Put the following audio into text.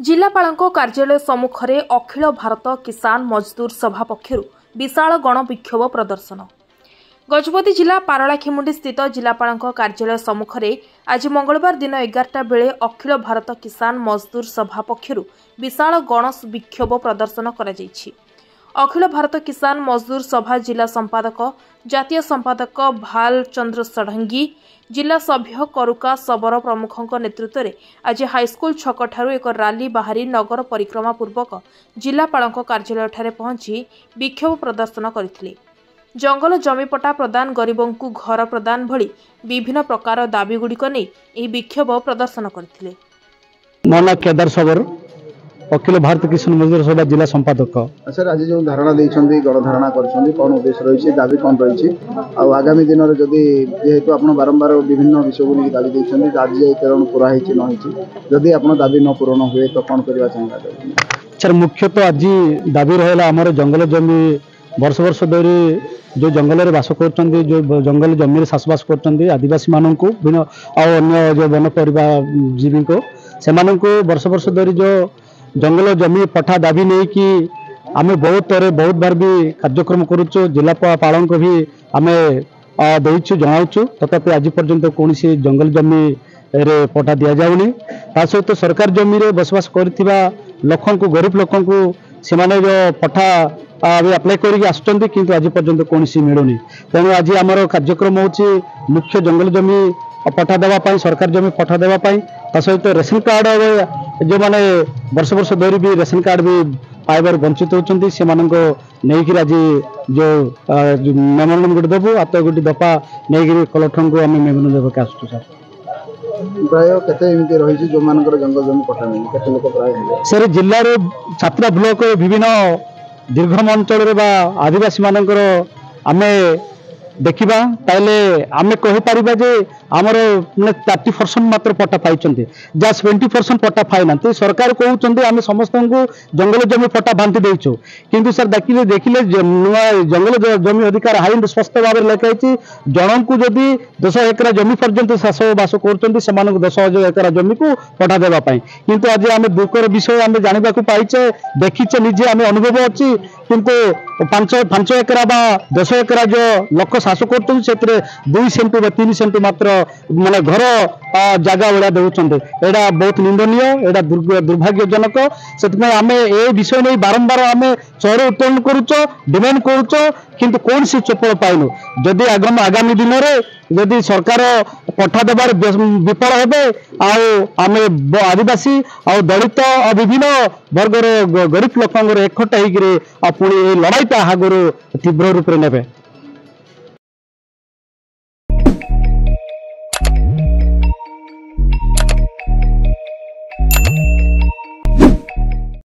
जिलापालଙ୍କ कार्यालय सम्मुखें अखिल भारत किसान मजदूर सभा पक्षर विशाल गणविक्षोभ प्रदर्शन। गजपति जिला पारलाखेमुंडी स्थित जिलापालଙ୍କ कार्यालय सम्मुखें आज मंगलवार दिन 11टा बेले अखिल भारत किसान मजदूर सभा पक्षर विशाल गण विक्षोभ प्रदर्शन करा जायछि। अखिल भारत किसान मजदूर सभा जिला संपादक जातीय संपादक भाल चंद्र षडंगी, जिला सभ्य करुका सबर प्रमुखों नेतृत्व में आज हाईस्कल छक ठारू एक रैली बाहरी नगर परिक्रमा पूर्वक जिलापालଙ୍କ कार्यालय ठारे पहुंची विक्षोभ प्रदर्शन करथिले। जंगल जमीपट्टा प्रदान, गरीबों को घर प्रदान भली विभिन्न प्रकार दाबीगुड़िक नहीं यह विक्षोभ प्रदर्शन करथिले। मोना केदार सबर अखिल भारत किसान मजदूर सभा जिला संपादक। सर आज जो धारणा देइछन्ती गणधारणा करछन्ती कौन उद्देश्य रही दाबी कौन रही आगामी दिन में जदि जेहेतु आप बारंबार विभिन्न विषय को दाबी देइछन्ती आज कारण पूरा होइछि न होइछि जदि आपन दाबी न पूरण हुए तो कौन करबा चाहिए? सर मुख्यतः आज दाबी रहला हमर जंगल जमी वर्ष वर्ष धरी जो जंगल में बास कर जो जंगल जमी चाषबास कर आदिवासी मानक अन्य जो वन परिवा जीवी को से वर्ष वर्ष धरी जो जंगल जमी पट्टा दाबी नहीं कि आम बहुत बार भी कार्यक्रम करुचु जिलापाल को भी आम देचु जनाऊँ तथापि आज पर्यंत कौन जंगल जमी रे पट्टा दि जाऊनी। सहित सरकार जमी रे बसवास करथिबा लोकन को गरीब लोकन को से जो पट्टा अप्लाई करके आसुचंती किंतु आज पर्यंत कौन मिलूनी। तेणु आज आमर कार्यक्रम होची मुख्य जंगल जमी पट्टा देवाई सरकार जमी पट्टा देवाई सहित रेशन कार्ड जो माने वर्ष वर्ष धरी भी रेशन कार्ड भी पाइबार वंचित होती से नहीं आज जो मेमोरेंडम गोटे देवु आत गोटे दफा नहीं कलेक्टर को आम मेमोरेंडम देवाक आसुँ। सर प्राय केते एमिति रही जो मानकर जंगल जमी पट्टा नहीं केते लोक प्राय सर जिल्लार छात्रा ब्लॉक विभिन्न दीर्घम अंचल आदिवासी मानकर आमे देखा ताले आमे कहि परिबा जे आमर 30% मात्र पट्टा पाई जहाँ 70% पट्टा पाई ना सरकार कहते आम समस्त को जंगल जमी पट्टा बांटी देचु किंतु सर देखिले जंगल जमी अधिकार आईन स्पष्ट भाव में लिखाई जन को जदि 10 एकड़ जमी पर्यंत चाषबास कर 10 एकड़ जमी को पट्टा देवाई किंतु आज आम दुखर विषय आम जाना पाइचे देखीचे निजे आम अनुभव अच्छी किंतु 5 एकड़ बा 10 एकड़ जो लोक चाष कर 2 सेंटु 3 सेंटु मात्र माने घर जगह भाया दौरान एटा बहुत निंदनीय एटा दुर्भाग्यजनक। से आम ए विषय नहीं बारंबार आम चौर उत्तोलन करुच डिमांड करुच किंतु कौन सी चपल पाइनु जदि आगामी दिन में जदि सरकार पट्टा देवार विफल हेबे आम आदिवासी आ दलित विभिन्न वर्गर गरीब लोक एकठा होकर पुणी लड़ाईटा आगुरी तीव्र रूप से नेबे।